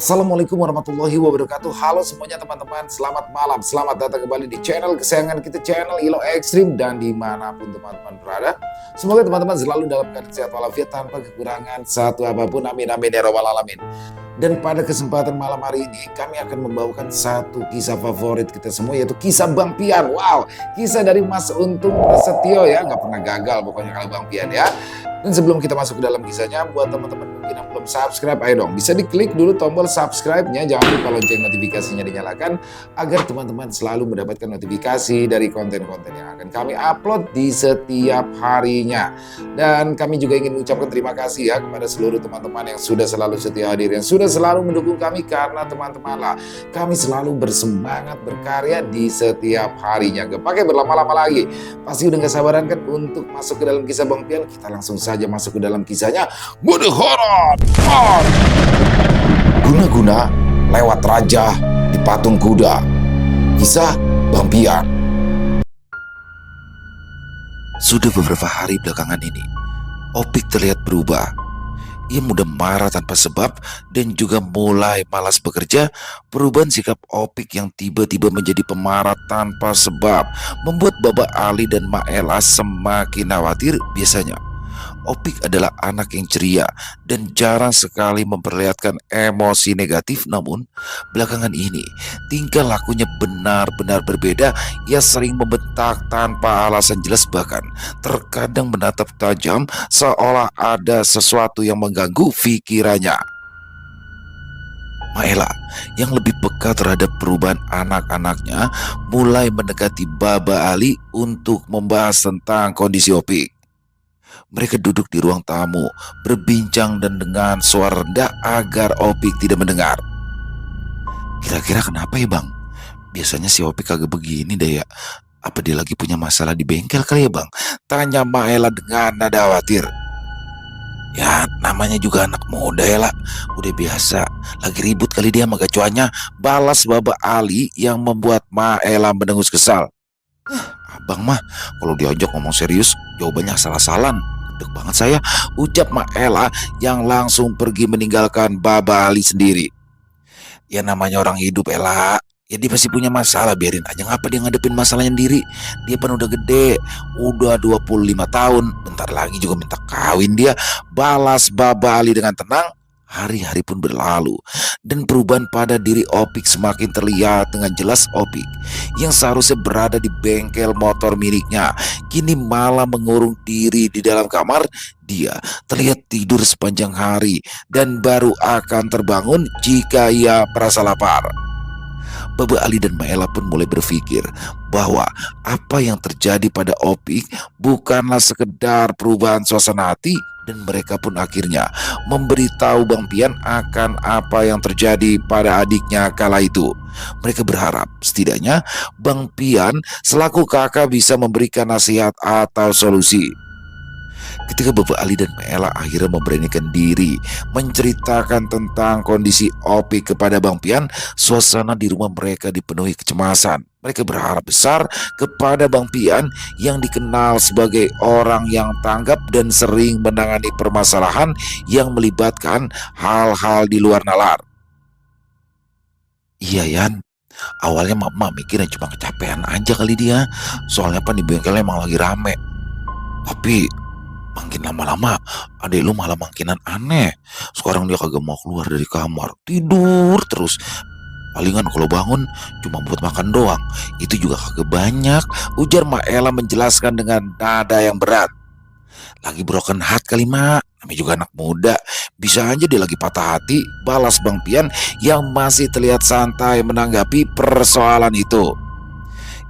Assalamualaikum warahmatullahi wabarakatuh. Halo semuanya teman-teman, selamat malam. Selamat datang kembali di channel kesayangan kita, channel Ilo Ekstrim. Dan dimanapun teman-teman berada, semoga teman-teman selalu dalam keadaan sehat walafiat tanpa kekurangan satu apapun. Amin amin ya rabbal alamin. Dan pada kesempatan malam hari ini kami akan membawakan satu kisah favorit kita semua, yaitu kisah Bang Pian. Wow, kisah dari Mas Untung Prasetyo ya, nggak pernah gagal pokoknya kalau Bang Pian ya. Dan sebelum kita masuk ke dalam kisahnya, buat teman-teman mungkin yang belum subscribe, ayo dong bisa diklik dulu tombol subscribe-nya, jangan lupa lonceng notifikasinya dinyalakan agar teman-teman selalu mendapatkan notifikasi dari konten-konten yang akan kami upload di setiap harinya. Dan kami juga ingin mengucapkan terima kasih ya kepada seluruh teman-teman yang sudah selalu setia hadir, yang sudah selalu mendukung kami, karena teman-teman lah kami selalu bersemangat berkarya di setiap harinya. Gak pakai berlama-lama lagi, pasti udah gak sabaran kan untuk masuk ke dalam kisah Bang Pian. Kita langsung saja masuk ke dalam kisahnya. Mode horor. Guna-guna lewat raja di patung kuda. Kisah Bang Pian. Sudah beberapa hari belakangan ini, Opik terlihat berubah. Ia mudah marah tanpa sebab dan juga mulai malas bekerja. Perubahan sikap Opik yang tiba-tiba menjadi pemarah tanpa sebab membuat Baba Ali dan Maela semakin khawatir. Biasanya Opik adalah anak yang ceria dan jarang sekali memperlihatkan emosi negatif. Namun belakangan ini tingkah lakunya benar-benar berbeda. Ia sering membentak tanpa alasan jelas, bahkan terkadang menatap tajam seolah ada sesuatu yang mengganggu pikirannya. Maela yang lebih peka terhadap perubahan anak-anaknya mulai mendekati Baba Ali untuk membahas tentang kondisi Opik. Mereka duduk di ruang tamu, berbincang dan dengan suara rendah agar Opik tidak mendengar. Kira-kira kenapa ya bang? Biasanya si Opik kagak begini deh ya. Apa dia lagi punya masalah di bengkel kali ya bang? Tanya Maela dengan nada khawatir. Ya namanya juga anak muda ya lah, udah biasa. Lagi ribut kali dia sama gacuannya, balas Baba Ali yang membuat Maela mendengus kesal. Abang mah kalau diajak ngomong serius jawabannya asal-asalan. Gedeg banget saya, ucap Maela yang langsung pergi meninggalkan Baba Ali sendiri. Ya namanya orang hidup Ela, ya dia pasti punya masalah, biarin aja. Ngapa dia ngadepin masalahnya sendiri? Dia kan udah gede, udah 25 tahun, bentar lagi juga minta kawin dia, balas Baba Ali dengan tenang. Hari-hari pun berlalu dan perubahan pada diri Opik semakin terlihat dengan jelas. Opik yang seharusnya berada di bengkel motor miliknya kini malah mengurung diri di dalam kamar. Dia terlihat tidur sepanjang hari dan baru akan terbangun jika ia merasa lapar. Baba Ali dan Maela pun mulai berpikir bahwa apa yang terjadi pada Opik bukanlah sekedar perubahan suasana hati, dan mereka pun akhirnya memberitahu Bang Pian akan apa yang terjadi pada adiknya kala itu. Mereka berharap setidaknya Bang Pian selaku kakak bisa memberikan nasihat atau solusi. Ketika Baba Ali dan Maela akhirnya memberanikan diri menceritakan tentang kondisi Opik kepada Bang Pian, suasana di rumah mereka dipenuhi kecemasan. Mereka berharap besar kepada Bang Pian yang dikenal sebagai orang yang tanggap dan sering menangani permasalahan yang melibatkan hal-hal di luar nalar. Iya Yan, awalnya mama mikirnya cuma kecapean aja kali dia, soalnya di bengkelnya emang lagi rame. Tapi makin lama-lama adek lu malah makinan aneh. Sekarang dia kagak mau keluar dari kamar, tidur terus. Palingan kalau bangun cuma buat makan doang, itu juga kagak banyak, ujar Maela menjelaskan dengan nada yang berat. Lagi broken heart kali mak, namanya juga anak muda, bisa aja dia lagi patah hati, balas Bang Pian yang masih terlihat santai menanggapi persoalan itu.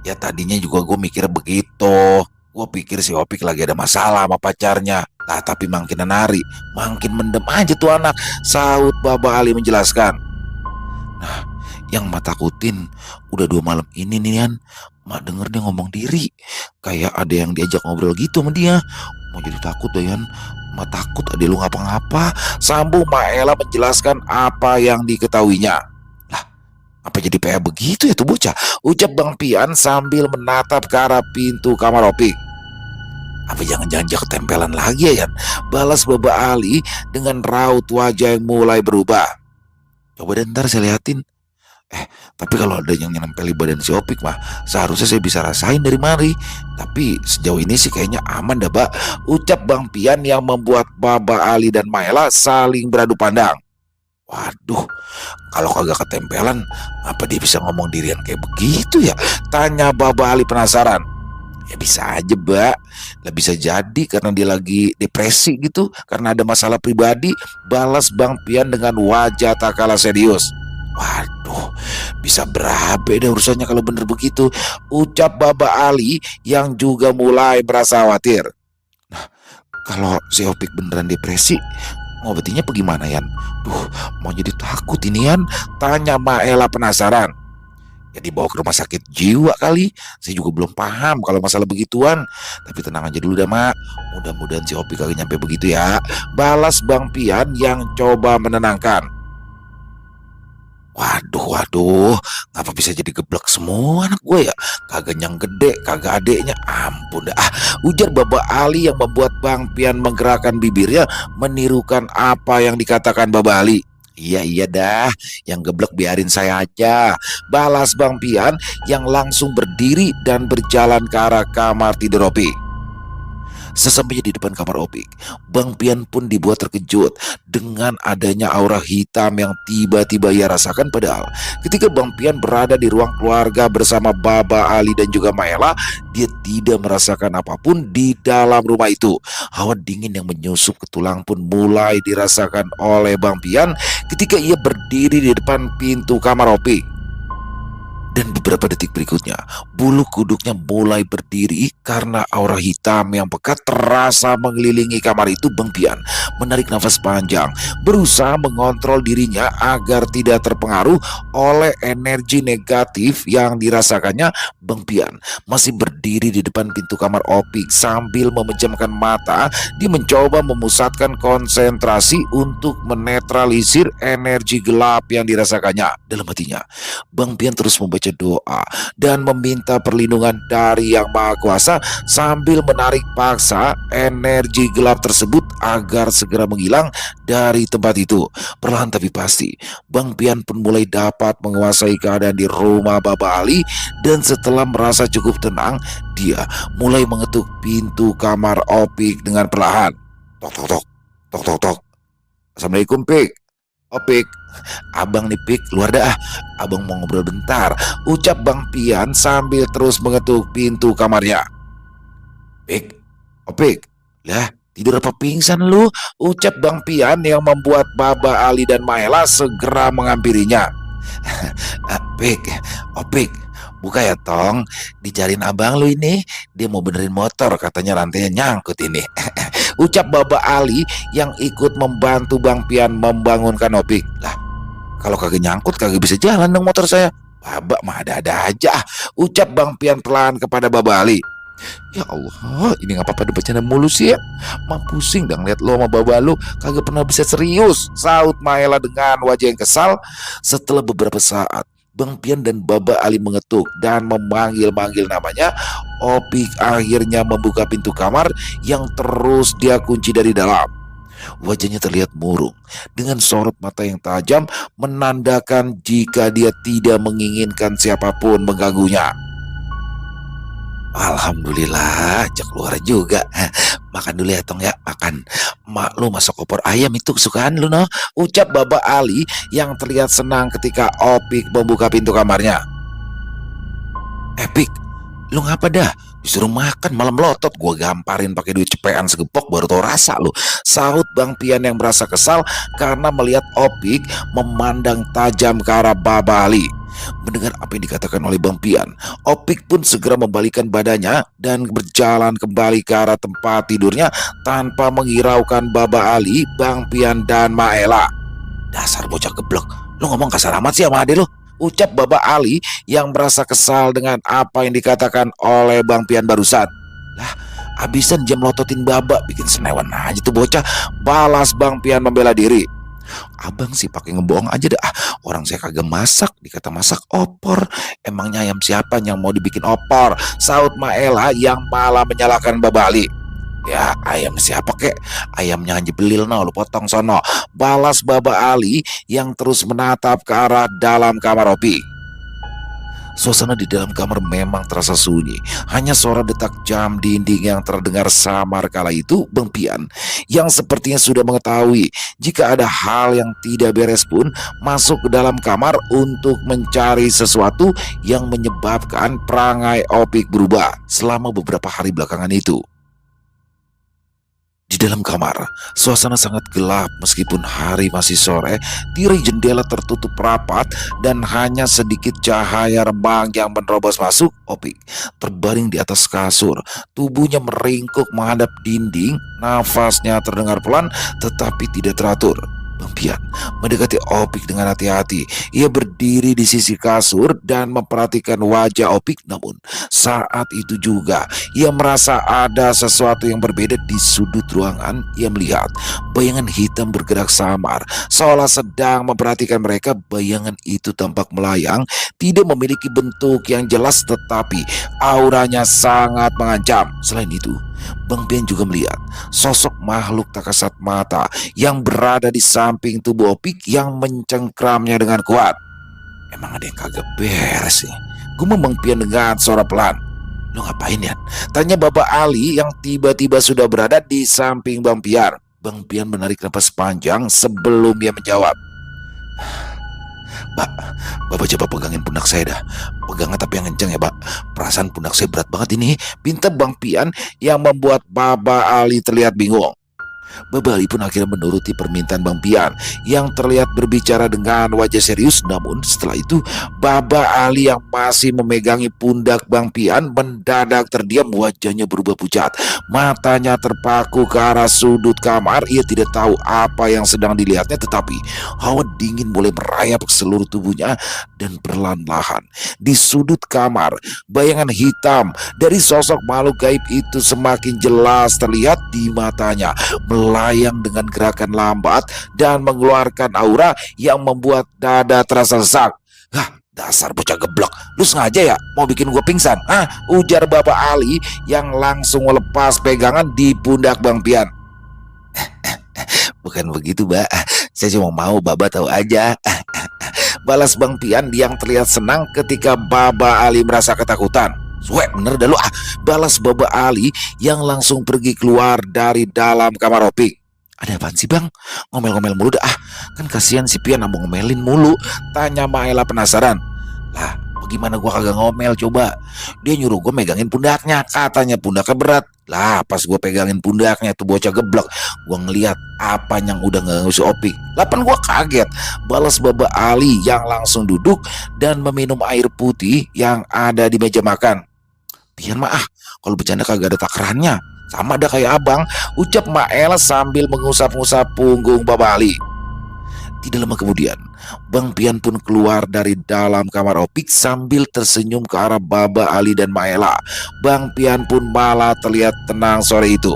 Ya tadinya juga gue mikir begitu. Gue pikir si Opik lagi ada masalah sama pacarnya. Lah tapi makin hari makin mendem aja tuh anak, sahut Baba Ali menjelaskan. Nah yang mak takutin udah 2 malam ini nih Yan, mak denger dia ngomong diri kayak ada yang diajak ngobrol gitu sama dia. Mau jadi takut deh Yan, mak takut ada lu ngapa-ngapa, sambung Maela menjelaskan apa yang diketahuinya. Lah apa jadi PA begitu ya tuh bocah, ucap Bang Pian sambil menatap ke arah pintu kamar Opik. Apa jangan-jangan dia ketempelan lagi ya Yan, balas Baba Ali dengan raut wajah yang mulai berubah. Coba deh ntar saya liatin. Tapi kalau ada yang nempel di badan si Opik mah, seharusnya saya bisa rasain dari mari. Tapi sejauh ini sih kayaknya aman dah, Pak. Ucap Bang Pian yang membuat Baba Ali dan Maela saling beradu pandang. Waduh, kalau kagak ketempelan, apa dia bisa ngomong dirian kayak begitu ya? Tanya Baba Ali penasaran. Ya bisa aja, Mbak. Lah bisa jadi karena dia lagi depresi gitu, karena ada masalah pribadi, balas Bang Pian dengan wajah tak kalah serius. Waduh, bisa berabe deh urusannya kalau bener begitu. Ucap Baba Ali yang juga mulai merasa khawatir. Nah, kalau si Opik beneran depresi, ngobatinya bagaimana Yan? Duh, mau jadi takut ini Yan. Tanya Maela penasaran. Ya dibawa ke rumah sakit jiwa kali. Saya juga belum paham kalau masalah begituan. Tapi tenang aja dulu dah Mak. Mudah-mudahan si Opik kagak nyampe begitu ya. Balas Bang Pian yang coba menenangkan. Waduh, ngapa bisa jadi geblek semua anak gue ya? Kagak yang gede, kagak adeknya, ampun dah. Ujar Baba Ali yang membuat Bang Pian menggerakkan bibirnya menirukan apa yang dikatakan Baba Ali. Iya dah, yang geblek biarin saya aja. Balas Bang Pian yang langsung berdiri dan berjalan ke arah kamar tidur Opi. Sesampainya di depan kamar Opik, Bang Pian pun dibuat terkejut dengan adanya aura hitam yang tiba-tiba ia rasakan. Padahal ketika Bang Pian berada di ruang keluarga bersama Baba Ali dan juga Maela, dia tidak merasakan apapun di dalam rumah itu. Hawa dingin yang menyusup ke tulang pun mulai dirasakan oleh Bang Pian ketika ia berdiri di depan pintu kamar Opik. Dan beberapa detik berikutnya, bulu kuduknya mulai berdiri karena aura hitam yang pekat terasa mengelilingi kamar itu. Bang Pian menarik nafas panjang, berusaha mengontrol dirinya agar tidak terpengaruh oleh energi negatif yang dirasakannya. Bang Pian masih berdiri di depan pintu kamar Opik sambil memejamkan mata. Dia mencoba memusatkan konsentrasi untuk menetralisir energi gelap yang dirasakannya. Dalam hatinya, Bang Pian terus membaca doa dan meminta perlindungan dari Yang Maha Kuasa sambil menarik paksa energi gelap tersebut agar segera menghilang dari tempat itu. Perlahan tapi pasti, Bang Pian pun mulai dapat menguasai keadaan di rumah Baba Ali, dan setelah merasa cukup tenang, dia mulai mengetuk pintu kamar Opik dengan perlahan. Tok tok tok, tok tok tok. Assalamualaikum Pik. Opik, abang nih Pik, keluar dah. Abang mau ngobrol bentar. Ucap Bang Pian sambil terus mengetuk pintu kamarnya. Pik, Opik, lah tidur apa pingsan lu? Ucap Bang Pian yang membuat Baba Ali dan Maela segera menghampirinya. Pik, Opik, buka ya Tong. Dicariin abang lu ini. Dia mau benerin motor, katanya rantainya nyangkut ini. Ucap Baba Ali yang ikut membantu Bang Pian membangunkan Opik. Lah, kalau kagak nyangkut kagak bisa jalan dong motor saya. Baba mah ada-ada aja. Ucap Bang Pian pelan kepada Baba Ali. Ya Allah, ini ngapa pada bercanda mulu sih ya? Mah pusing dah ngeliat lo sama Baba lu kagak pernah bisa serius. Saut Maela dengan wajah yang kesal. Setelah beberapa saat, Bang Pian dan Baba Ali mengetuk dan memanggil-manggil namanya. Opik akhirnya membuka pintu kamar yang terus dia kunci dari dalam. Wajahnya terlihat murung dengan sorot mata yang tajam menandakan jika dia tidak menginginkan siapapun mengganggunya. Alhamdulillah, ajak keluar juga. Makan dulu ya Tong ya, makan. Mak lu masak opor ayam itu kesukaan lu no. Ucap Baba Ali yang terlihat senang ketika Opik membuka pintu kamarnya. Pik, lu ngapa dah? Disuruh makan malam melotot, gua gamparin pakai duit cepean segepok baru tau rasa lu. Saut Bang Pian yang merasa kesal karena melihat Opik memandang tajam ke arah Baba Ali. Mendengar apa yang dikatakan oleh Bang Pian, Opik pun segera membalikkan badannya dan berjalan kembali ke arah tempat tidurnya tanpa menghiraukan Baba Ali, Bang Pian dan Maela. Dasar bocah geblek, lu ngomong kasar amat sih sama ade lu. Ucap Baba Ali yang merasa kesal dengan apa yang dikatakan oleh Bang Pian barusan. Lah, abisan jam lototin Baba, bikin senewan aja tuh bocah. Balas Bang Pian membela diri. Abang sih pakai ngebohong aja dah. Orang saya kagak masak, dikata masak opor. Emangnya ayam siapa yang mau dibikin opor? Saut Maela yang malah menyalahkan Baba Ali. Ya ayam siapa kek? Ayamnya Haji Belil no, lu potong sono. Balas Baba Ali yang terus menatap ke arah dalam kamar Opik. Suasana di dalam kamar memang terasa sunyi. Hanya suara detak jam dinding yang terdengar samar kala itu Bang Pian, yang sepertinya sudah mengetahui jika ada hal yang tidak beres pun, masuk ke dalam kamar untuk mencari sesuatu yang menyebabkan perangai Opik berubah selama beberapa hari belakangan itu. Di dalam kamar, suasana sangat gelap meskipun hari masih sore, tirai jendela tertutup rapat dan hanya sedikit cahaya remang yang menerobos masuk. Opik terbaring di atas kasur, tubuhnya meringkuk menghadap dinding, nafasnya terdengar pelan tetapi tidak teratur. Bang Pian mendekati Opik dengan hati-hati. Ia berdiri di sisi kasur dan memperhatikan wajah Opik. Namun saat itu juga ia merasa ada sesuatu yang berbeda di sudut ruangan. Ia melihat bayangan hitam bergerak samar, seolah sedang memperhatikan mereka. Bayangan itu tampak melayang, tidak memiliki bentuk yang jelas tetapi auranya sangat mengancam. Selain itu, Bang Pian juga melihat sosok makhluk tak kasat mata yang berada di samping tubuh Opik yang mencengkramnya dengan kuat. Emang ada yang kagak beres nih. Gumam Bang Pian dengan suara pelan. Lo ngapain ya? Tanya Bapak Ali yang tiba-tiba sudah berada di samping Bang Pian. Bang Pian menarik napas panjang sebelum dia menjawab. Pak, Bapak coba pegangin pundak saya dah. Pegangnya tapi yang kenceng ya, Pak. Perasaan pundak saya berat banget ini. Pinta Bang Pian yang membuat Bapak Ali terlihat bingung. Baba Ali pun akhirnya menuruti permintaan Bang Pian yang terlihat berbicara dengan wajah serius. Namun setelah itu Baba Ali yang masih memegangi pundak Bang Pian mendadak terdiam, wajahnya berubah pucat. Matanya terpaku ke arah sudut kamar. Ia tidak tahu apa yang sedang dilihatnya, tetapi hawa dingin mulai merayap ke seluruh tubuhnya dan perlahan-lahan di sudut kamar bayangan hitam dari sosok makhluk gaib itu semakin jelas terlihat di matanya, melayang dengan gerakan lambat dan mengeluarkan aura yang membuat dada terasa sesak. Hah, dasar bocah geblok, lu sengaja ya mau bikin gue pingsan? Hah? Ujar Bapak Ali yang langsung melepas pegangan di pundak Bang Pian. Bukan begitu, Mbak. Saya cuma mau Baba tahu aja. Balas Bang Pian yang terlihat senang ketika Baba Ali merasa ketakutan. Suwe bener dah lu, balas Baba Ali yang langsung pergi keluar dari dalam kamar Opik. Ada apaan sih Bang? Ngomel-ngomel mulu dah. Kan kasihan si Pian abang ngomelin mulu. Tanya Maela penasaran. Lah bagaimana gua kagak ngomel coba? Dia nyuruh gua megangin pundaknya, katanya pundaknya berat. Lah pas gua pegangin pundaknya tuh bocah geblok, gua ngeliat apa yang udah ngusir Opik. Lapan gua kaget. Balas Baba Ali yang langsung duduk dan meminum air putih yang ada di meja makan. Pian mah kalau bercanda kagak ada takarannya. Sama dah kayak abang, ucap Maela sambil mengusap-ngusap punggung Baba Ali. Tidak lama kemudian, Bang Pian pun keluar dari dalam kamar Opik sambil tersenyum ke arah Baba Ali dan Maela. Bang Pian pun malah terlihat tenang sore itu.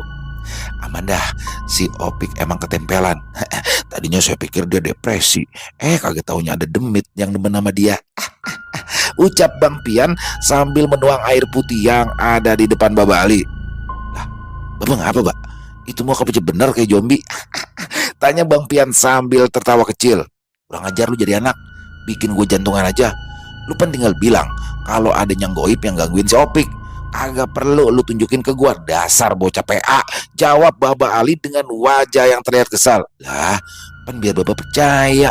Aman dah, si Opik emang ketempelan. Tadinya saya pikir dia depresi, kagak taunya ada demit yang demen sama dia. Ucap Bang Pian sambil menuang air putih yang ada di depan Baba Ali. Lah, Bapak ngapa, Pak? Itu mau kepecah bener kayak zombie? Tanya Bang Pian sambil tertawa kecil. Kurang ajar lu jadi anak, bikin gue jantungan aja. Lu kan tinggal bilang kalau ada yang goib yang gangguin si Opik. Agak perlu lu tunjukin ke gua, dasar bocah PA. Jawab Baba Ali dengan wajah yang terlihat kesal. Lah, kan biar Bapak percaya.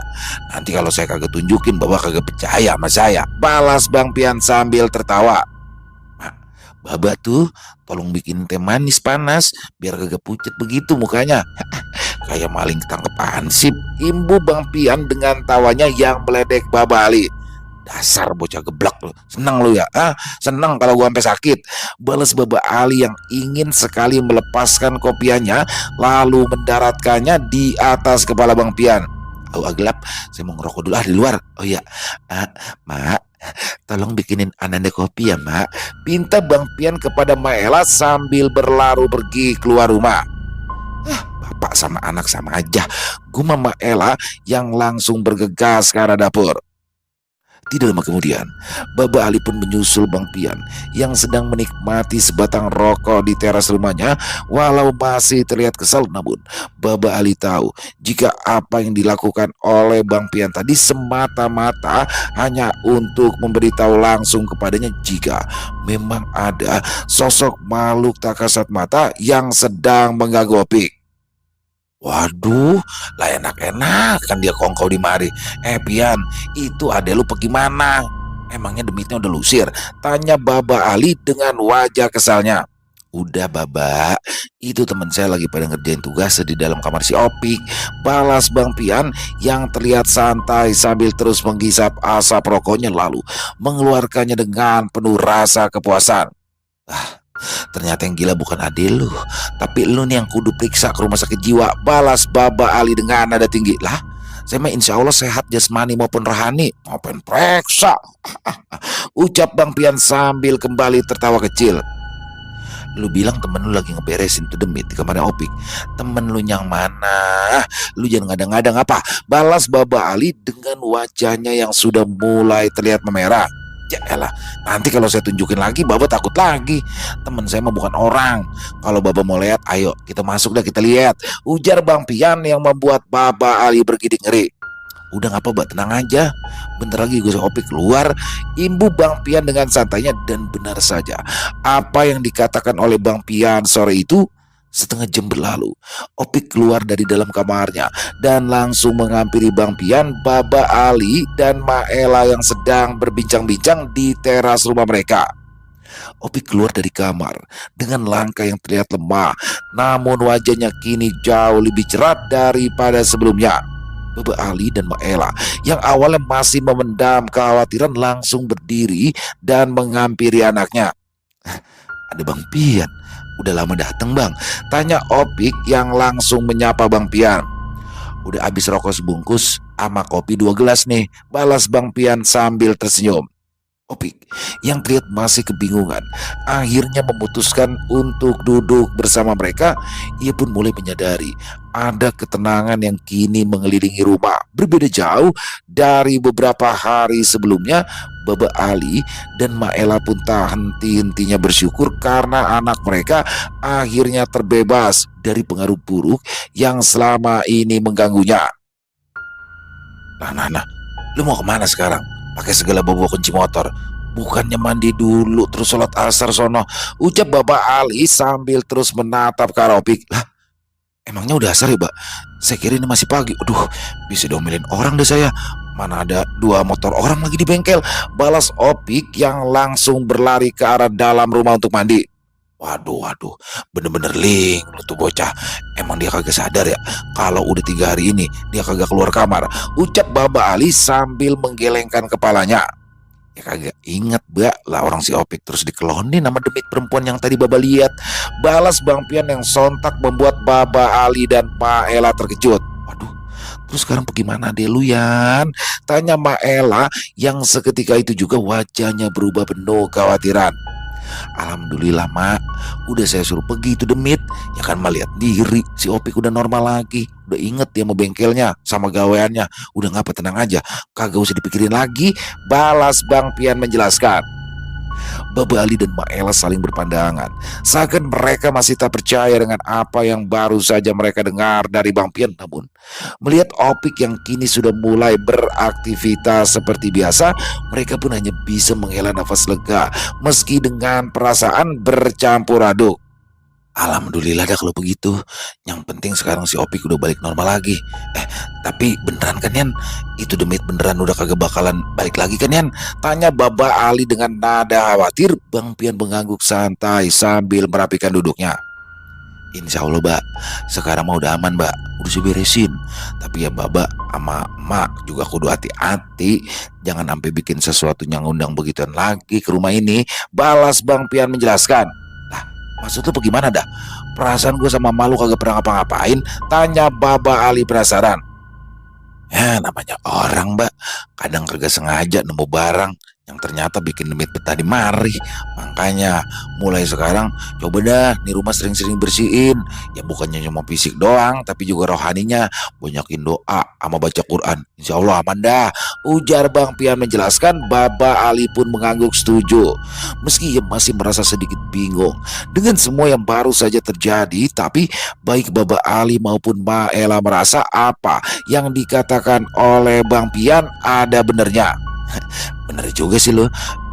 Nanti kalau saya kagak tunjukin, Bapak kagak percaya sama saya. Balas Bang Pian sambil tertawa. Mak, Baba tuh tolong bikin teh manis panas biar kagak pucet begitu mukanya. Kayak maling ketangkep ansip, imbu Bang Pian dengan tawanya yang meledek Baba Ali. Dasar bocah geblak lu. Senang lu ya? Senang kalau gua sampai sakit. Balas Baba Ali yang ingin sekali melepaskan kopiannya lalu mendaratkannya di atas kepala Bang Pian. Agak gelap, saya mau ngerokok dulu di luar. Oh iya, Mak, tolong bikinin Ananda kopi ya Mak. Pinta Bang Pian kepada Maela sambil berlaru pergi keluar rumah. Bapak sama anak sama aja, gumam Maela yang langsung bergegas ke arah dapur. Tidak lama kemudian, Baba Ali pun menyusul Bang Pian yang sedang menikmati sebatang rokok di teras rumahnya. Walau masih terlihat kesal, namun Baba Ali tahu jika apa yang dilakukan oleh Bang Pian tadi semata-mata hanya untuk memberitahu langsung kepadanya jika memang ada sosok makhluk tak kasat mata yang sedang mengganggu Opik. Waduh, lah enak-enak kan dia kongkol di mari. Pian, itu ade lu pergi mana? Emangnya demitnya udah lusir? Tanya Baba Ali dengan wajah kesalnya. Udah Baba, itu teman saya lagi pada ngerjain tugas di dalam kamar si Opik. Balas Bang Pian yang terlihat santai sambil terus menghisap asap rokoknya lalu mengeluarkannya dengan penuh rasa kepuasan. Ah, ternyata yang gila bukan adil lu, tapi lu nih yang kudu periksa ke rumah sakit jiwa. Balas Baba Ali dengan nada tinggi. Lah, saya mah insya Allah sehat jasmani maupun rohani. Ngapain periksa? Ucap Bang Pian sambil kembali tertawa kecil. Lu bilang temen lu lagi ngeberesin tuh demit di kamarnya Opik. Temen lu yang mana? Lu jangan ngadang-ngadang apa? Balas Baba Ali dengan wajahnya yang sudah mulai terlihat memerah. Ya elah, nanti kalau saya tunjukin lagi Baba takut lagi. Temen saya mah bukan orang. Kalau Baba mau lihat, ayo kita masuk dah kita lihat. Ujar Bang Pian yang membuat Baba Ali bergidik ngeri. Udah ngapa Mbak, tenang aja. Bentar lagi gue Opik keluar. Imbu Bang Pian dengan santainya, dan benar saja apa yang dikatakan oleh Bang Pian sore itu. Setengah jam berlalu, Opik keluar dari dalam kamarnya dan langsung menghampiri Bang Pian, Baba Ali, dan Maela yang sedang berbincang-bincang di teras rumah mereka. Opik keluar dari kamar dengan langkah yang terlihat lemah, namun wajahnya kini jauh lebih cerah daripada sebelumnya. Baba Ali dan Maela yang awalnya masih memendam kekhawatiran langsung berdiri dan menghampiri anaknya. Ada Bang Pian, udah lama datang Bang, tanya Opik yang langsung menyapa Bang Pian. Udah habis rokok sebungkus sama kopi 2 gelas nih, balas Bang Pian sambil tersenyum. Opik yang terlihat masih kebingungan akhirnya memutuskan untuk duduk bersama mereka. Ia pun mulai menyadari ada ketenangan yang kini mengelilingi rumah. Berbeda jauh dari beberapa hari sebelumnya, Baba Ali dan Maela pun tak henti-hentinya bersyukur karena anak mereka akhirnya terbebas dari pengaruh buruk yang selama ini mengganggunya. Nah, lu mau kemana sekarang? Pakai segala bobo kunci motor. Bukannya mandi dulu terus sholat asar sono, ucap Baba Ali sambil terus menatap ke Opik. Lah, emangnya udah asar ya, Mbak? Saya kira ini masih pagi. Aduh, bisa diomelin orang deh saya. Mana ada 2 motor orang lagi di bengkel. Balas Opik yang langsung berlari ke arah dalam rumah untuk mandi. Waduh, bener-bener lu tuh bocah. Emang dia kagak sadar ya kalau udah 3 hari ini dia kagak keluar kamar, ucap Baba Ali sambil menggelengkan kepalanya. Ya kagak inget Mbak lah orang si Opik terus dikelonin nama demit perempuan yang tadi Baba lihat. Balas Bang Pian yang sontak membuat Baba Ali dan Maela terkejut. Waduh, terus sekarang bagaimana deh lu Yan? Tanya Maela yang seketika itu juga wajahnya berubah penuh kekhawatiran. Alhamdulillah Mak, udah saya suruh pergi itu demit. Ya kan Mak lihat diri si Opik udah normal lagi. Udah inget dia mau bengkelnya sama gaweannya. Udah ngapa, tenang aja, kagak usah dipikirin lagi, balas Bang Pian menjelaskan. Baba Ali dan Maela saling berpandangan, seakan mereka masih tak percaya dengan apa yang baru saja mereka dengar dari Bang Pian. Namun melihat Opik yang kini sudah mulai beraktivitas seperti biasa, mereka pun hanya bisa menghela nafas lega meski dengan perasaan bercampur aduk. Alhamdulillah dah kalau begitu. Yang penting sekarang si Opik udah balik normal lagi. Tapi beneran kan Yan? Itu demit beneran udah kagak bakalan balik lagi kan Yan? Tanya Baba Ali dengan nada khawatir. Bang Pian mengangguk santai sambil merapikan duduknya. Insya Allah Mbak, sekarang mah udah aman Mbak, udah beresin. Tapi ya Baba sama Mak juga kudu hati-hati, jangan sampai bikin sesuatu yang ngundang begituan lagi ke rumah ini, balas Bang Pian menjelaskan. Maksud lu bagaimana dah? Perasaan gue sama malu kagak pernah ngapa-ngapain, tanya Baba Ali penasaran. Ya namanya orang Mbak, kadang kagak sengaja nemu barang yang ternyata bikin demit betah di mari. Makanya mulai sekarang coba dah nih rumah sering-sering bersihin. Ya bukannya cuma fisik doang, tapi juga rohaninya. Banyakin doa sama baca Quran. Insya Allah aman dah, ujar Bang Pian menjelaskan. Baba Ali pun mengangguk setuju. Meski ia masih merasa sedikit bingung dengan semua yang baru saja terjadi, tapi baik Baba Ali maupun Ma Ella merasa apa yang dikatakan oleh Bang Pian ada benernya. Bener juga sih lo.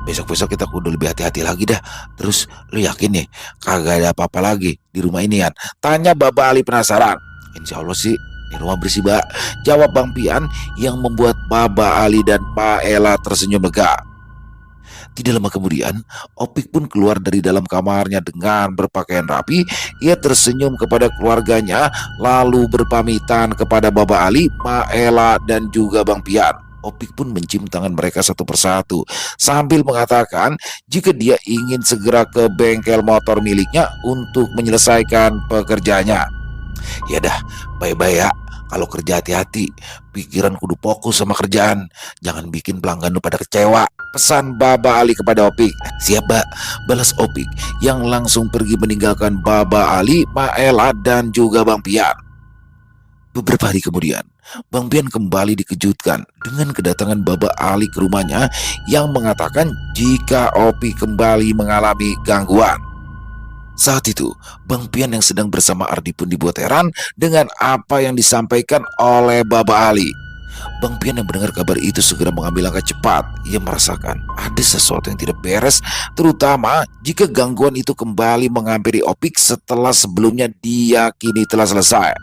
Besok-besok kita kudu lebih hati-hati lagi dah. Terus lo yakin nih kagak ada apa-apa lagi di rumah ini kan? Tanya Baba Ali penasaran. Insya Allah sih di rumah bersih, Mbak, jawab Bang Pian yang membuat Baba Ali dan Pak Ella tersenyum lega. Tidak lama kemudian, Opik pun keluar dari dalam kamarnya dengan berpakaian rapi. Ia tersenyum kepada keluarganya, lalu berpamitan kepada Baba Ali, Ma Ella, dan juga Bang Pian. Opik pun mencium tangan mereka satu persatu sambil mengatakan jika dia ingin segera ke bengkel motor miliknya untuk menyelesaikan pekerjaannya. Ya dah, bye-bye ya. Kalau kerja hati-hati, pikiran kudu fokus sama kerjaan. Jangan bikin pelanggan lu pada kecewa, pesan Baba Ali kepada Opik. Siap, Mbak, balas Opik yang langsung pergi meninggalkan Baba Ali, Ma Ella, dan juga Bang Pian. Beberapa hari kemudian, Bang Pian kembali dikejutkan dengan kedatangan Baba Ali ke rumahnya yang mengatakan jika Opik kembali mengalami gangguan. Saat itu, Bang Pian yang sedang bersama Ardi pun dibuat heran dengan apa yang disampaikan oleh Baba Ali. Bang Pian yang mendengar kabar itu segera mengambil langkah cepat. Ia merasakan ada sesuatu yang tidak beres, terutama jika gangguan itu kembali menghampiri Opik setelah sebelumnya diyakini telah selesai.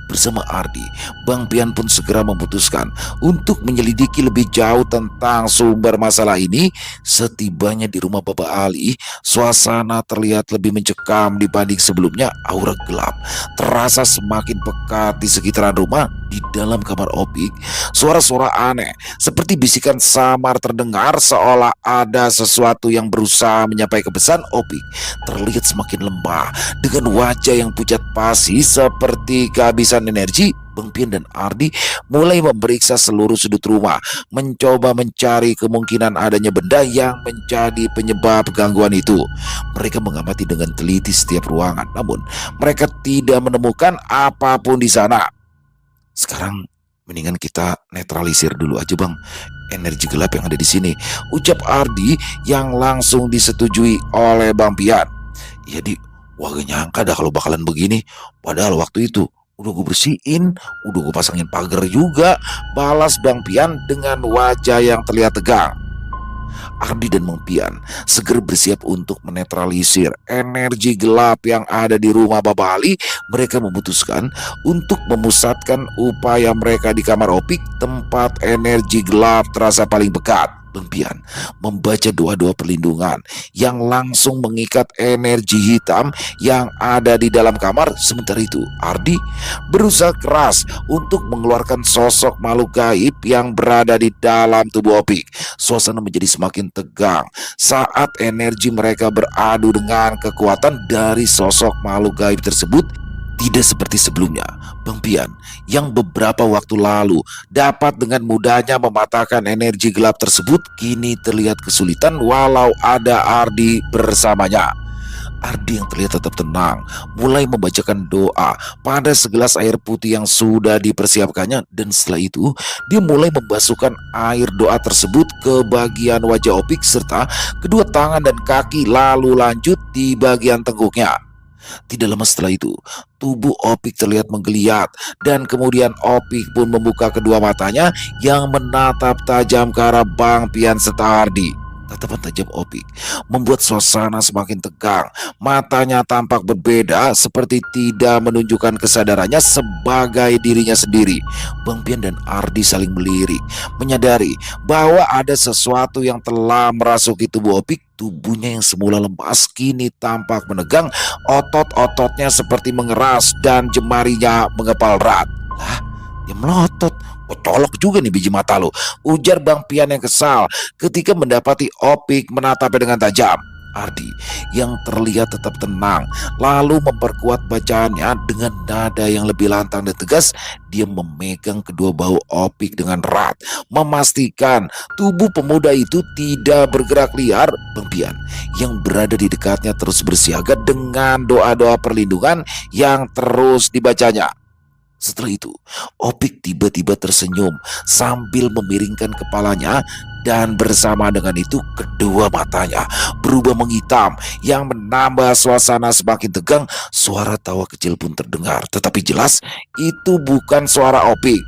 Bersama Ardi, Bang Pian pun segera memutuskan untuk menyelidiki lebih jauh tentang sumber masalah ini. Setibanya di rumah Baba Ali, suasana terlihat lebih mencekam dibanding sebelumnya. Aura gelap terasa semakin pekat di sekitaran rumah. Di dalam kamar Opik, suara-suara aneh seperti bisikan samar terdengar, seolah ada sesuatu yang berusaha menyampaikan pesan. Opik terlihat semakin lemah dengan wajah yang pucat pasi seperti kehabisan energi. Bang Pian dan Ardi mulai memeriksa seluruh sudut rumah, mencoba mencari kemungkinan adanya benda yang menjadi penyebab gangguan itu. Mereka mengamati dengan teliti setiap ruangan, namun mereka tidak menemukan apapun di sana. Sekarang mendingan kita netralisir dulu aja, Bang, energi gelap yang ada di sini, ucap Ardi yang langsung disetujui oleh Bang Pian. Iya, Di, wah gak nyangka dah kalau bakalan begini. Padahal waktu itu udah gue bersihin, udah gue pasangin pagar juga, balas Bang Pian dengan wajah yang terlihat tegang. Ardi dan Bang Pian segera bersiap untuk menetralisir energi gelap yang ada di rumah Baba Ali. Mereka memutuskan untuk memusatkan upaya mereka di kamar Opik, tempat energi gelap terasa paling pekat. Bang Pian membaca doa-doa perlindungan yang langsung mengikat energi hitam yang ada di dalam kamar. Sementara itu, Ardi berusaha keras untuk mengeluarkan sosok makhluk gaib yang berada di dalam tubuh Opik. Suasana menjadi semakin tegang saat energi mereka beradu dengan kekuatan dari sosok makhluk gaib tersebut. Tidak seperti sebelumnya, Bang Pian yang beberapa waktu lalu dapat dengan mudahnya mematahkan energi gelap tersebut kini terlihat kesulitan walau ada Ardi bersamanya. Ardi yang terlihat tetap tenang mulai membacakan doa pada segelas air putih yang sudah dipersiapkannya, dan setelah itu dia mulai membasuhkan air doa tersebut ke bagian wajah Opik serta kedua tangan dan kaki, lalu lanjut di bagian tengkuknya. Tidak lama setelah itu, tubuh Opik terlihat menggeliat dan kemudian Opik pun membuka kedua matanya yang menatap tajam ke arah Bang Pian serta Ardi. Tatapan tajam Opik membuat suasana semakin tegang. Matanya tampak berbeda, seperti tidak menunjukkan kesadarannya sebagai dirinya sendiri. Bang Pian dan Ardi saling melirik, menyadari bahwa ada sesuatu yang telah merasuki tubuh Opik. Tubuhnya yang semula lemas kini tampak menegang, otot-ototnya seperti mengeras dan jemarinya mengepal erat. Lah, dia melotot. Oh, colok juga nih biji mata lo, ujar Bang Pian yang kesal ketika mendapati Opik menatapnya dengan tajam. Ardi yang terlihat tetap tenang lalu memperkuat bacaannya dengan nada yang lebih lantang dan tegas. Dia memegang kedua bahu Opik dengan erat, memastikan tubuh pemuda itu tidak bergerak liar. Bang Pian yang berada di dekatnya terus bersiaga dengan doa-doa perlindungan yang terus dibacanya. Setelah itu, Opik tiba-tiba tersenyum sambil memiringkan kepalanya, dan bersama dengan itu kedua matanya berubah menghitam yang menambah suasana semakin tegang. Suara tawa kecil pun terdengar, tetapi jelas itu bukan suara Opik.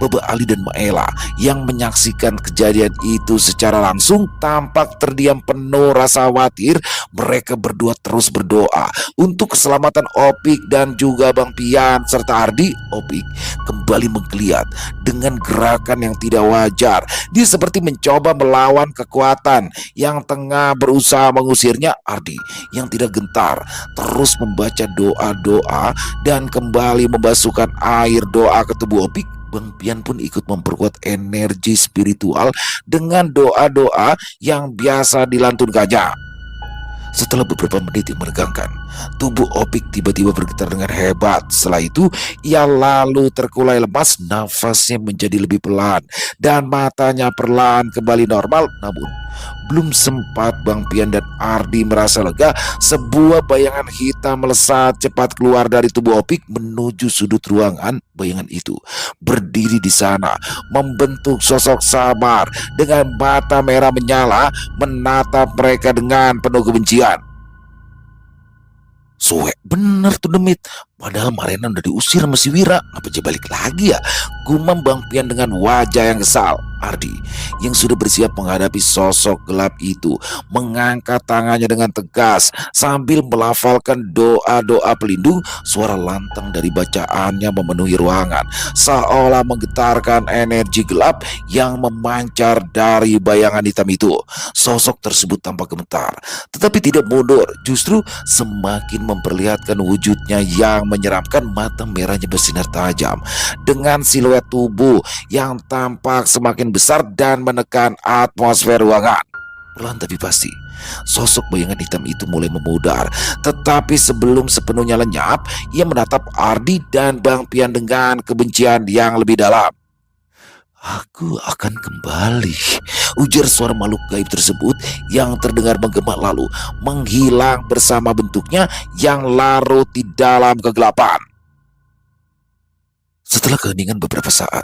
Baba Ali dan Maela yang menyaksikan kejadian itu secara langsung tampak terdiam penuh rasa khawatir. Mereka berdua terus berdoa untuk keselamatan Opik dan juga Bang Pian serta Ardi. Opik kembali menggeliat dengan gerakan yang tidak wajar. Dia seperti mencoba melawan kekuatan yang tengah berusaha mengusirnya. Ardi yang tidak gentar terus membaca doa-doa dan kembali membasuhkan air doa ke tubuh Opik. Bang Pian pun ikut memperkuat energi spiritual dengan doa-doa yang biasa dilantunkannya. Setelah beberapa menit yang menegangkan, tubuh Opik tiba-tiba bergetar dengan hebat. Setelah itu, ia lalu terkulai lemas, nafasnya menjadi lebih pelan, dan matanya perlahan kembali normal. Namun, belum sempat Bang Pian dan Ardi merasa lega, sebuah bayangan hitam melesat cepat keluar dari tubuh Opik menuju sudut ruangan. Bayangan itu berdiri di sana, membentuk sosok samar dengan mata merah menyala, menatap mereka dengan penuh kebencian. Suwe bener tuh Demit. Padahal Marena udah diusir sama si Wira, ngapa dia balik lagi ya? Gumam Bang Pian dengan wajah yang kesal. Ardi yang sudah bersiap menghadapi sosok gelap itu mengangkat tangannya dengan tegas sambil melafalkan doa-doa pelindung. Suara lantang dari bacaannya memenuhi ruangan, seolah menggetarkan energi gelap yang memancar dari bayangan hitam itu. Sosok tersebut tampak gemetar, tetapi tidak mundur, justru semakin memperlihatkan wujudnya yang menyeramkan. Mata merahnya bersinar tajam dengan siluet tubuh yang tampak semakin besar dan menekan atmosfer ruangan. Perlahan tapi pasti, sosok bayangan hitam itu mulai memudar. Tetapi sebelum sepenuhnya lenyap, ia menatap Ardi dan Bang Pian dengan kebencian yang lebih dalam. Aku akan kembali, ujar suara makhluk gaib tersebut yang terdengar menggema lalu menghilang bersama bentuknya yang larut di dalam kegelapan. Setelah keheningan beberapa saat,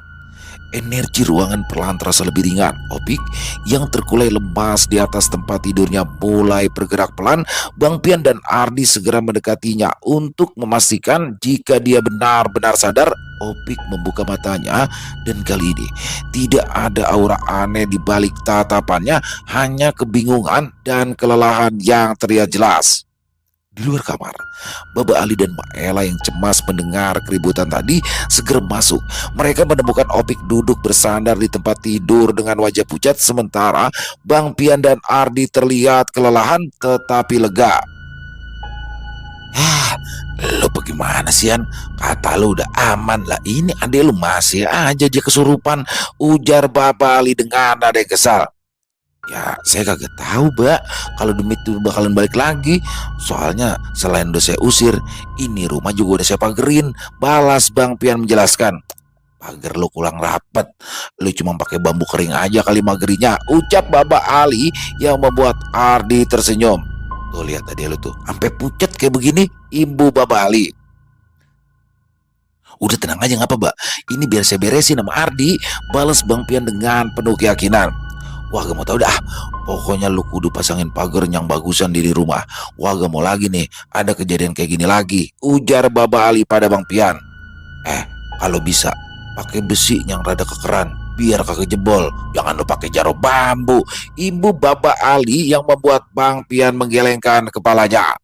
energi ruangan perlahan terasa lebih ringan. Opik yang terkulai lemas di atas tempat tidurnya mulai bergerak pelan. Bang Pian dan Ardi segera mendekatinya untuk memastikan jika dia benar-benar sadar. Opik membuka matanya dan kali ini tidak ada aura aneh di balik tatapannya, hanya kebingungan dan kelelahan yang terlihat jelas. Di luar kamar, Baba Ali dan Maela yang cemas mendengar keributan tadi segera masuk. Mereka menemukan Opik duduk bersandar di tempat tidur dengan wajah pucat, sementara Bang Pian dan Ardi terlihat kelelahan tetapi lega. Lo bagaimana sih, An? Kata lo udah aman lah, ini adek lo masih aja dia kesurupan, ujar Baba Ali dengan nada yang kesal. Ya, saya kagak tahu, Mbak, kalau Demit tuh bakalan balik lagi. Soalnya selain udah saya usir, ini rumah juga udah saya pagerin, balas Bang Pian menjelaskan. Pagar lo kurang rapet, lo cuma pakai bambu kering aja kali magerinya, ucap Baba Ali yang membuat Ardi tersenyum. Tuh lihat tadi lo tuh, sampai pucat kayak begini, Ibu Baba Ali. Udah tenang aja, ngapa Mbak? Ini biar saya beresin sama Ardi, balas Bang Pian dengan penuh keyakinan. Wah, gak mau tahu dah. Pokoknya lu kudu pasangin pagar yang bagusan di rumah. Wah, gak mau lagi nih ada kejadian kayak gini lagi, ujar Baba Ali pada Bang Pian. Kalau bisa pakai besi yang rada kekeran biar kagak jebol. Jangan lu pakai jaro bambu, Ibu Baba Ali yang membuat Bang Pian menggelengkan kepalanya.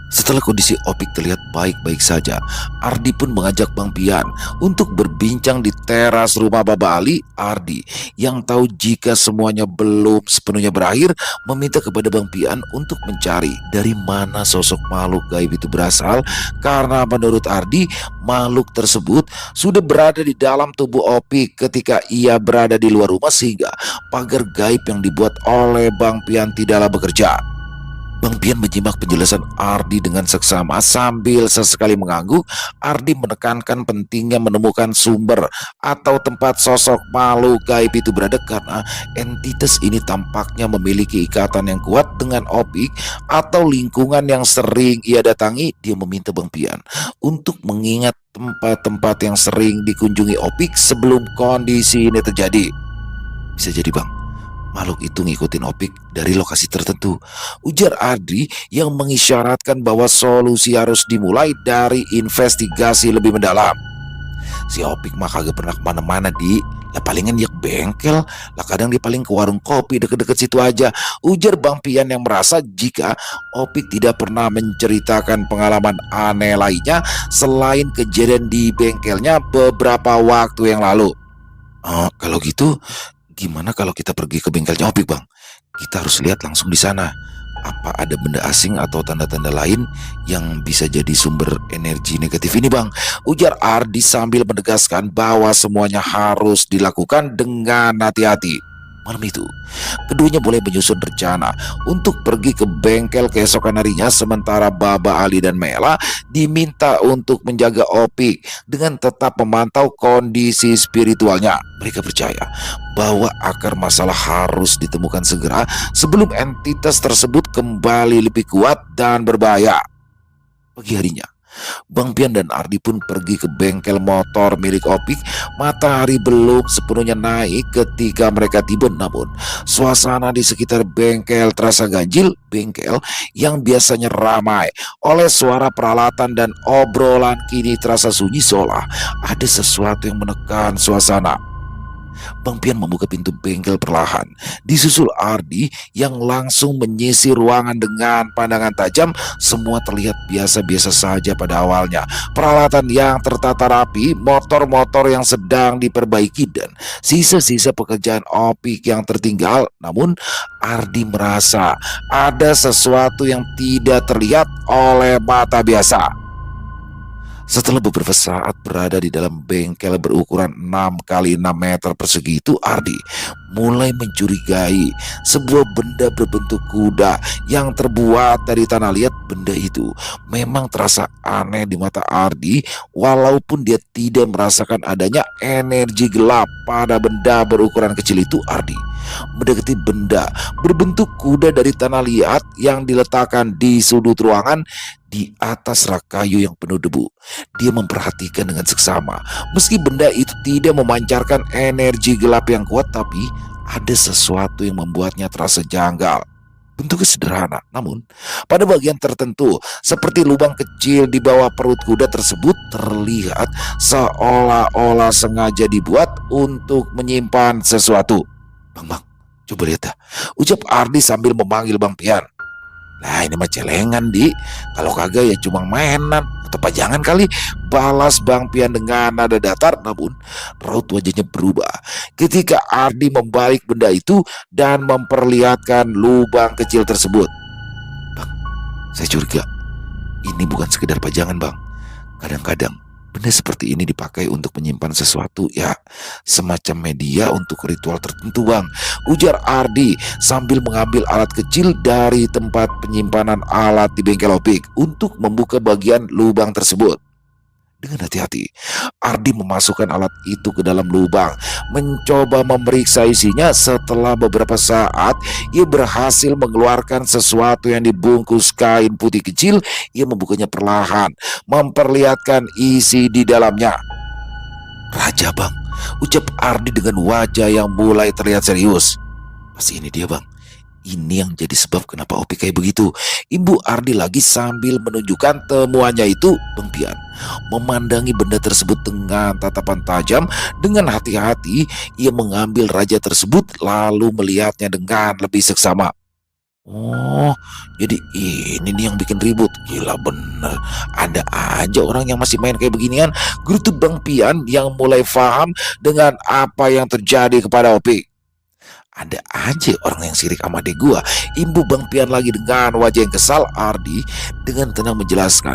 Setelah kondisi Opik terlihat baik-baik saja, Ardi pun mengajak Bang Pian untuk berbincang di teras rumah Baba Ali. Ardi yang tahu jika semuanya belum sepenuhnya berakhir, meminta kepada Bang Pian untuk mencari dari mana sosok makhluk gaib itu berasal, karena menurut Ardi, makhluk tersebut sudah berada di dalam tubuh Opik ketika ia berada di luar rumah, sehingga pagar gaib yang dibuat oleh Bang Pian tidaklah bekerja. Bang Pian menyimak penjelasan Ardi dengan seksama sambil sesekali mengangguk. Ardi menekankan pentingnya menemukan sumber atau tempat sosok makhluk gaib itu berada, karena entitas ini tampaknya memiliki ikatan yang kuat dengan Opik atau lingkungan yang sering ia datangi. Dia meminta Bang Pian untuk mengingat tempat-tempat yang sering dikunjungi Opik sebelum kondisi ini terjadi. Bisa jadi Bang, makhluk itu ngikutin Opik dari lokasi tertentu, ujar Adri yang mengisyaratkan bahwa solusi harus dimulai dari investigasi lebih mendalam. Si Opik mah kagak pernah kemana-mana di, lah palingan dia ke bengkel, lah kadang dia paling ke warung kopi deket-deket situ aja, ujar Bang Pian yang merasa jika Opik tidak pernah menceritakan pengalaman aneh lainnya selain kejadian di bengkelnya beberapa waktu yang lalu. Oh, kalau gitu gimana kalau kita pergi ke bengkelnya Opik, Bang? Kita harus lihat langsung di sana. Apa ada benda asing atau tanda-tanda lain yang bisa jadi sumber energi negatif ini, Bang? Ujar Ardi sambil menegaskan bahwa semuanya harus dilakukan dengan hati-hati. Malam itu, keduanya boleh menyusun rencana untuk pergi ke bengkel keesokan harinya, sementara Baba Ali dan Mela diminta untuk menjaga Opik dengan tetap memantau kondisi spiritualnya. Mereka percaya bahwa akar masalah harus ditemukan segera sebelum entitas tersebut kembali lebih kuat dan berbahaya. Pagi harinya, Bang Pian dan Ardi pun pergi ke bengkel motor milik Opik. Matahari belum sepenuhnya naik ketika mereka tiba, namun suasana di sekitar bengkel terasa ganjil. Bengkel yang biasanya ramai oleh suara peralatan dan obrolan kini terasa sunyi, seolah ada sesuatu yang menekan suasana. Bang Pian membuka pintu bengkel perlahan, disusul Ardi yang langsung menyisir ruangan dengan pandangan tajam. Semua terlihat biasa-biasa saja pada awalnya. Peralatan yang tertata rapi, motor-motor yang sedang diperbaiki, dan sisa-sisa pekerjaan Opik yang tertinggal. Namun Ardi merasa ada sesuatu yang tidak terlihat oleh mata biasa. Setelah beberapa saat berada di dalam bengkel berukuran 6 kali 6 meter persegi itu, Ardi mulai mencurigai sebuah benda berbentuk kuda yang terbuat dari tanah liat. Benda itu memang terasa aneh di mata Ardi, walaupun dia tidak merasakan adanya energi gelap pada benda berukuran kecil itu. Ardi mendekati benda berbentuk kuda dari tanah liat yang diletakkan di sudut ruangan di atas rak kayu yang penuh debu. Dia memperhatikan dengan seksama. Meski benda itu tidak memancarkan energi gelap yang kuat, tapi ada sesuatu yang membuatnya terasa janggal. Bentuknya sederhana, namun pada bagian tertentu seperti lubang kecil di bawah perut kuda tersebut terlihat seolah-olah sengaja dibuat untuk menyimpan sesuatu. Bang, coba lihat dah, ucap Ardi sambil memanggil Bang Pian. Nah, ini mah celengan, Di. Kalau kagak ya cuma mainan atau pajangan kali, balas Bang Pian dengan nada datar. Namun raut wajahnya berubah ketika Ardi membalik benda itu dan memperlihatkan lubang kecil tersebut. Bang, saya curiga ini bukan sekedar pajangan, Bang. Kadang-kadang benda seperti ini dipakai untuk menyimpan sesuatu, ya semacam media untuk ritual tertentu, Bang, ujar Ardi sambil mengambil alat kecil dari tempat penyimpanan alat di bengkel Opik untuk membuka bagian lubang tersebut. Dengan hati-hati, Ardi memasukkan alat itu ke dalam lubang, mencoba memeriksa isinya. Setelah beberapa saat, ia berhasil mengeluarkan sesuatu yang dibungkus kain putih kecil. Ia membukanya perlahan, memperlihatkan isi di dalamnya. Raja, Bang, ucap Ardi dengan wajah yang mulai terlihat serius. Pasti ini dia, Bang. Ini yang jadi sebab kenapa Opik kayak begitu. Ibu Ardi lagi sambil menunjukkan temuannya itu. Bang Pian memandangi benda tersebut dengan tatapan tajam. Dengan hati-hati ia mengambil raja tersebut lalu melihatnya dengan lebih seksama. Oh, jadi ini nih yang bikin ribut. Gila bener. Ada aja orang yang masih main kayak beginian. Gerutu Bang Pian yang mulai paham dengan apa yang terjadi kepada Opik. Ada aja orang yang sirik sama adek gua. Imbu Bang Pian lagi dengan wajah yang kesal. Ardi dengan tenang menjelaskan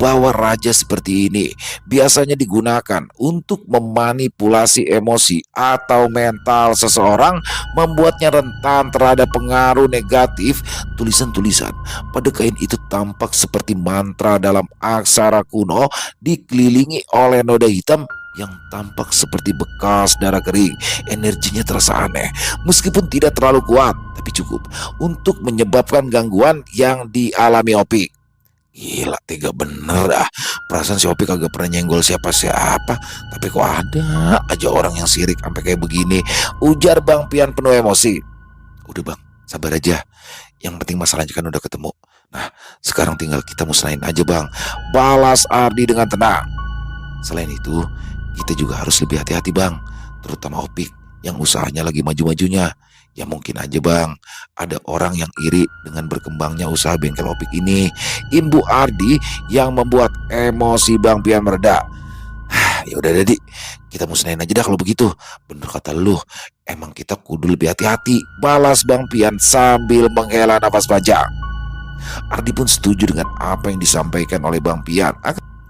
bahwa raja seperti ini biasanya digunakan untuk memanipulasi emosi atau mental seseorang, membuatnya rentan terhadap pengaruh negatif. Tulisan-tulisan pada kain itu tampak seperti mantra dalam aksara kuno, dikelilingi oleh noda hitam yang tampak seperti bekas darah kering. Energinya terasa aneh, meskipun tidak terlalu kuat, tapi cukup untuk menyebabkan gangguan yang dialami Opik. Gila, tega bener ah. Perasaan si Opik kagak pernah nyenggol siapa-siapa, tapi kok ada aja orang yang sirik sampai kayak begini, ujar Bang Pian penuh emosi. Udah bang, sabar aja. Yang penting masalahnya kan udah ketemu. Nah, sekarang tinggal kita musnahin aja bang, balas Ardi dengan tenang. Selain itu, kita juga harus lebih hati-hati bang, terutama Opik yang usahanya lagi maju-majunya. Ya mungkin aja bang, ada orang yang iri dengan berkembangnya usaha bengkel Opik ini. Imbu Ardi yang membuat emosi Bang Pian mereda. Ya udah Dedi, kita musnahin aja dah kalau begitu. Bener kata lu, emang kita kudu lebih hati-hati, balas Bang Pian sambil menghela nafas panjang. Ardi pun setuju dengan apa yang disampaikan oleh Bang Pian.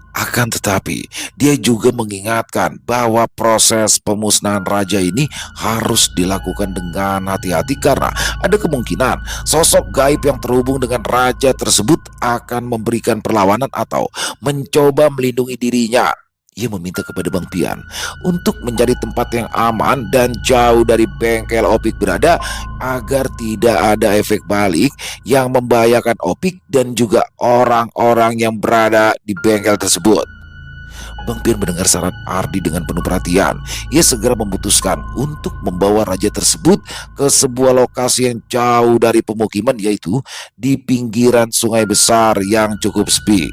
Akan tetapi, dia juga mengingatkan bahwa proses pemusnahan raja ini harus dilakukan dengan hati-hati karena ada kemungkinan sosok gaib yang terhubung dengan raja tersebut akan memberikan perlawanan atau mencoba melindungi dirinya. Ia meminta kepada Bang Pian untuk mencari tempat yang aman dan jauh dari bengkel Opik berada agar tidak ada efek balik yang membahayakan Opik dan juga orang-orang yang berada di bengkel tersebut. Bang Pian mendengar saran Ardi dengan penuh perhatian. Ia segera memutuskan untuk membawa raja tersebut ke sebuah lokasi yang jauh dari pemukiman, yaitu di pinggiran sungai besar yang cukup sepi.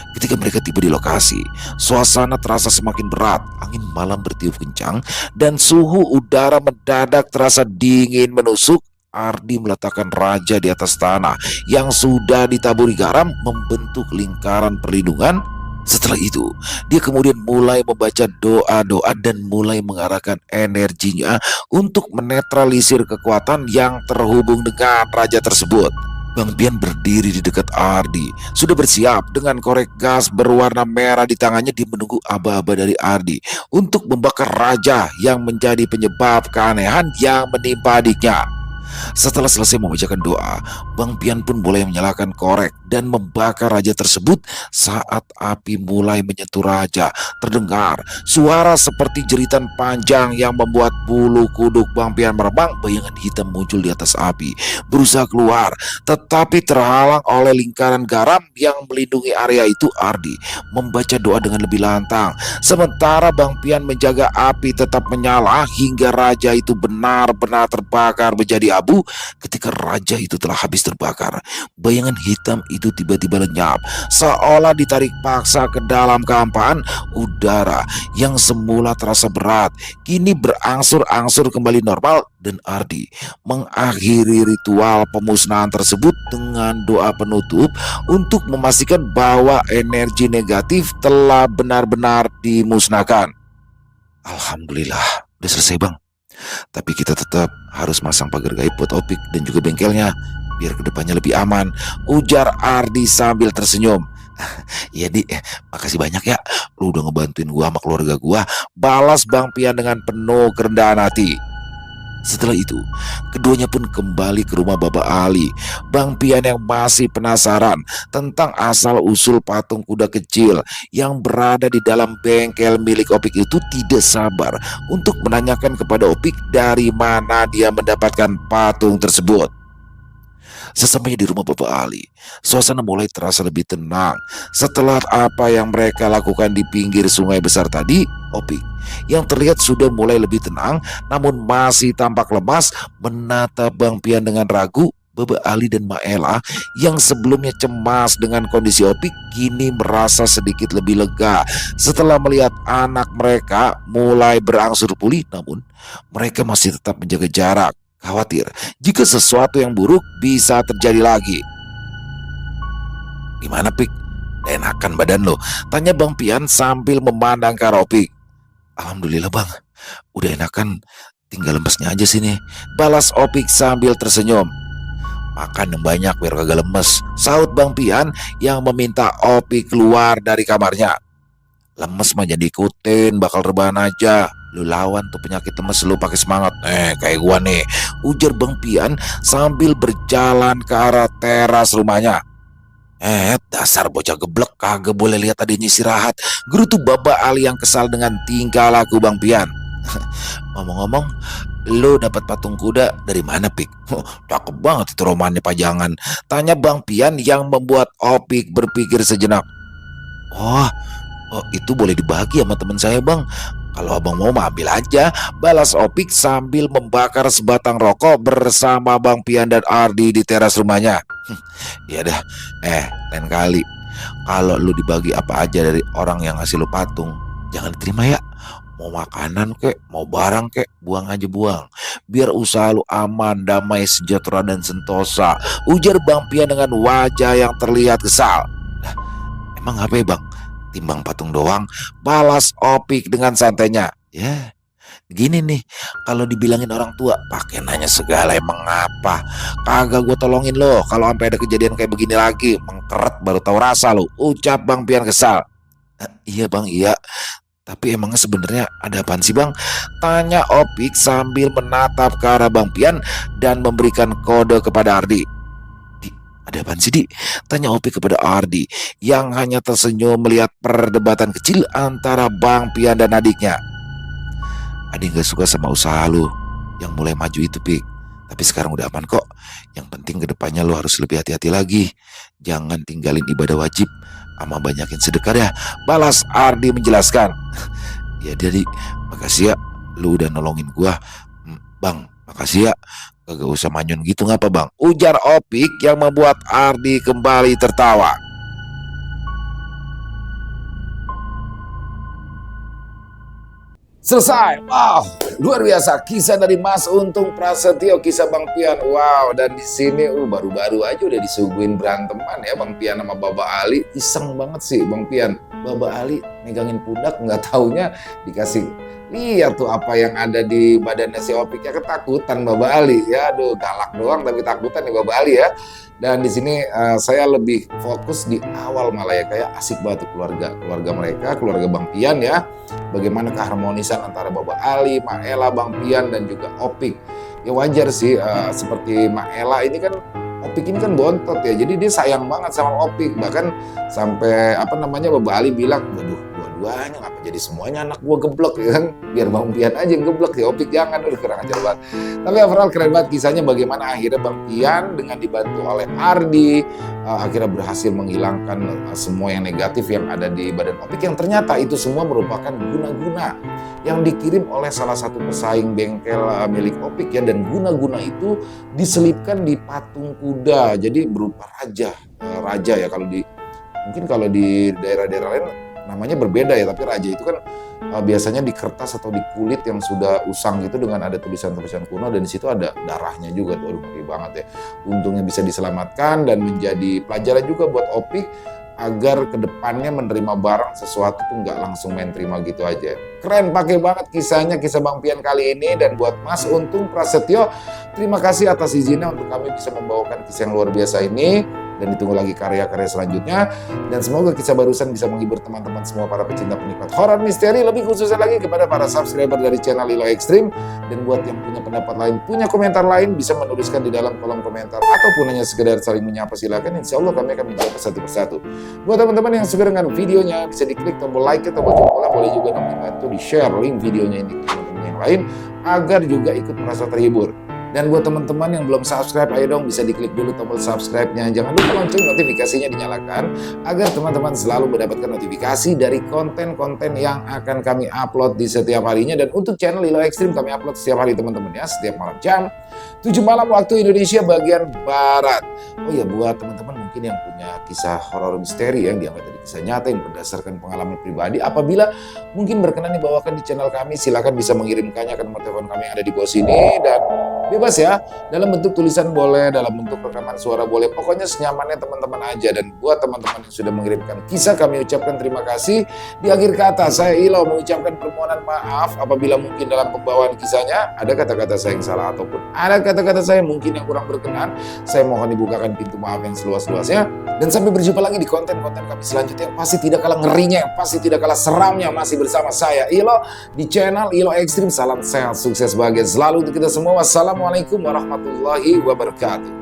Ketika mereka tiba di lokasi, suasana terasa semakin berat. Angin malam bertiup kencang dan suhu udara mendadak terasa dingin menusuk. Ardi meletakkan raja di atas tanah yang sudah ditaburi garam, membentuk lingkaran perlindungan. Setelah itu, dia kemudian mulai membaca doa-doa dan mulai mengarahkan energinya untuk menetralisir kekuatan yang terhubung dengan raja tersebut. Bang Pian berdiri di dekat Ardi, sudah bersiap dengan korek gas berwarna merah di tangannya. Dia menunggu aba-aba dari Ardi untuk membakar raja yang menjadi penyebab keanehan yang menimpa adiknya. Setelah selesai membacakan doa, Bang Pian pun mulai menyalakan korek dan membakar raja tersebut. Saat api mulai menyentuh raja, terdengar suara seperti jeritan panjang yang membuat bulu kuduk Bang Pian merebang. Bayangan hitam muncul di atas api, berusaha keluar, tetapi terhalang oleh lingkaran garam yang melindungi area itu. Ardi membaca doa dengan lebih lantang, sementara Bang Pian menjaga api tetap menyala hingga raja itu benar-benar terbakar menjadi abu. Ketika raja itu telah habis terbakar, bayangan hitam itu tiba-tiba lenyap, seolah ditarik paksa ke dalam kehampaan. Udara yang semula terasa berat kini berangsur-angsur kembali normal, dan Ardi mengakhiri ritual pemusnahan tersebut dengan doa penutup untuk memastikan bahwa energi negatif telah benar-benar dimusnahkan. Alhamdulillah, udah selesai bang. Tapi kita tetap harus masang pagar gaib buat Opik dan juga bengkelnya, biar kedepannya lebih aman, ujar Ardi sambil tersenyum. Iya Di, makasih banyak ya, lu udah ngebantuin gua sama keluarga gua, balas Bang Pian dengan penuh kerendahan hati. Setelah itu, keduanya pun kembali ke rumah Baba Ali. Bang Pian yang masih penasaran tentang asal-usul patung kuda kecil yang berada di dalam bengkel milik Opik itu tidak sabar untuk menanyakan kepada Opik dari mana dia mendapatkan patung tersebut. Sesampainya di rumah Bapak Ali, suasana mulai terasa lebih tenang. Setelah apa yang mereka lakukan di pinggir sungai besar tadi, Opik yang terlihat sudah mulai lebih tenang namun masih tampak lemas menatap Bang Pian dengan ragu. Baba Ali dan Maela yang sebelumnya cemas dengan kondisi Opik kini merasa sedikit lebih lega setelah melihat anak mereka mulai berangsur pulih, namun mereka masih tetap menjaga jarak. khawatir jika sesuatu yang buruk bisa terjadi lagi. Gimana, Pik? Enakan badan lo? Tanya Bang Pian sambil memandang ke arah Opik. Alhamdulillah Bang, udah enakan, tinggal lembesnya aja sini, balas Opik sambil tersenyum. Makan yang banyak biar kagak lemes, sahut Bang Pian yang meminta Opik keluar dari kamarnya. Lemes mah jadi ikutin, bakal rebahan aja. Lu lawan tuh penyakit lemes lu pakai semangat. Kayak gua nih, ujar Bang Pian sambil berjalan ke arah teras rumahnya. Dasar bocah geblek, kagak boleh lihat adiknya istirahat, gerutu Baba Ali yang kesal dengan tingkah laku Bang Pian. Ngomong-ngomong, lu dapat patung kuda dari mana, Pik? Cakep banget itu romannya pajangan, tanya Bang Pian yang membuat Opik berpikir sejenak. Oh, itu boleh dibagi sama teman saya Bang. Kalau abang mau mah ambil aja, balas Opik sambil membakar sebatang rokok bersama Bang Pian dan Ardi di teras rumahnya. Iya dah, lain kali kalau lu dibagi apa aja dari orang yang ngasih lu patung, jangan diterima ya. Mau makanan kek, mau barang kek, buang aja buang. Biar usaha lu aman, damai, sejahtera dan sentosa, ujar Bang Pian dengan wajah yang terlihat kesal. Nah, emang apa ya Bang? Timbang patung doang, balas Opik dengan santainya. Ya, gini nih, kalau dibilangin orang tua pakai nanya segala, emang apa? Kagak gue tolongin lo kalau sampai ada kejadian kayak begini lagi. Mengkeret baru tahu rasa lo, ucap Bang Pian kesal. Iya Bang, iya. Tapi emangnya sebenarnya ada apaan sih Bang? Tanya Opik sambil menatap ke arah Bang Pian dan memberikan kode kepada Ardi. Ada apaan sih, Di? Tanya Opik kepada Ardi yang hanya tersenyum melihat perdebatan kecil antara Bang Pian dan adiknya. Adi gak suka sama usaha lu yang mulai maju itu, Pik. Tapi sekarang udah aman kok. Yang penting kedepannya lu harus lebih hati-hati lagi. Jangan tinggalin ibadah wajib, sama banyakin sedekah ya, balas Ardi menjelaskan. Ya Dedi, makasih ya, lu udah nolongin gua. Bang, makasih ya. Kagak usah manyun gitu ngapa Bang, ujar Opik yang membuat Ardi kembali tertawa. Selesai. Wow, luar biasa kisah dari Mas Untung Prasetyo, kisah Bang Pian. Wow, dan di sini baru-baru aja udah disuguhin beranteman ya Bang Pian sama Baba Ali. Iseng banget sih Bang Pian. Baba Ali megangin pundak, nggak taunya dikasih lihat tuh apa yang ada di badannya si Opik, ya ketakutan Baba Ali. Ya aduh, galak doang tapi takutan nih Baba Ali ya. Dan di sini saya lebih fokus di awal malah ya, kayak asik banget tuh keluarga mereka, keluarga Bang Pian ya. Bagaimana keharmonisan antara Baba Ali, Mak Ella, Bang Pian dan juga Opik. Ya wajar sih, seperti Mak Ella ini kan, Opik ini kan bontot ya, jadi dia sayang banget sama Opik. Bahkan sampai Baba Ali bilang, waduh, dua-duanya ngapa jadi semuanya anak gua geblek ya kan, biar Bang Pian aja yang geblek ya, Opik jangan, udah kurang ajar banget. Tapi overall keren banget kisahnya, bagaimana akhirnya Bang Pian dengan dibantu oleh Ardi akhirnya berhasil menghilangkan semua yang negatif yang ada di badan Opik, yang ternyata itu semua merupakan guna-guna yang dikirim oleh salah satu pesaing bengkel milik Opik ya. Dan guna-guna itu diselipkan di patung kuda, jadi berupa raja ya. Mungkin kalau di daerah-daerah lain namanya berbeda ya, tapi raja itu kan biasanya di kertas atau di kulit yang sudah usang gitu dengan ada tulisan-tulisan kuno, dan di situ ada darahnya juga tuh. Aduh, ngeri banget ya. Untungnya bisa diselamatkan dan menjadi pelajaran juga buat Opik agar kedepannya menerima barang sesuatu tuh nggak langsung main terima gitu aja. Keren, pakai banget kisahnya, kisah Bang Pian kali ini. Dan buat Mas Untung Prasetyo, terima kasih atas izinnya untuk kami bisa membawakan kisah yang luar biasa ini. Dan ditunggu lagi karya-karya selanjutnya. Dan semoga kisah barusan bisa menghibur teman-teman semua para pecinta penikmat horor misteri. Lebih khususnya lagi kepada para subscriber dari channel Lilo Extreme. Dan buat yang punya pendapat lain, punya komentar lain, bisa menuliskan di dalam kolom komentar. Ataupun hanya sekedar saling menyapa, silakan. Insya Allah kami akan menjawab satu persatu. Buat teman-teman yang suka dengan videonya, bisa diklik tombol like, tombol jempol, boleh juga dibantu di-share link videonya ini ke teman-teman yang lain, agar juga ikut merasa terhibur. Dan buat teman-teman yang belum subscribe, ayo dong bisa diklik dulu tombol subscribe-nya. Jangan lupa lonceng notifikasinya dinyalakan, agar teman-teman selalu mendapatkan notifikasi dari konten-konten yang akan kami upload di setiap harinya. Dan untuk channel Lilo Extreme kami upload setiap hari teman-teman ya, setiap malam jam 7 malam waktu Indonesia bagian Barat. Oh ya, buat teman-teman mungkin yang punya kisah horor misteri yang diangkat dari kisah nyata yang berdasarkan pengalaman pribadi, apabila mungkin berkenan dibawakan di channel kami, silakan bisa mengirimkannya ke nomor telepon kami yang ada di bawah sini. Dan Bebas ya, dalam bentuk tulisan boleh, dalam bentuk rekaman suara boleh, pokoknya senyamannya teman-teman aja. Dan buat teman-teman yang sudah mengirimkan kisah, kami ucapkan terima kasih. Di akhir kata, saya Ilo mengucapkan permohonan maaf apabila mungkin dalam pembawaan kisahnya ada kata-kata saya yang salah ataupun ada kata-kata saya mungkin yang kurang berkenan. Saya mohon dibukakan pintu maaf yang seluas-luasnya. Dan sampai berjumpa lagi di konten-konten kami selanjutnya yang pasti tidak kalah ngerinya, yang pasti tidak kalah seramnya, masih bersama saya Ilo di channel Ilo Ekstrim. Salam sehat, sukses, bahagia selalu untuk kita semua. Wassalamualaikum warahmatullahi wabarakatuh.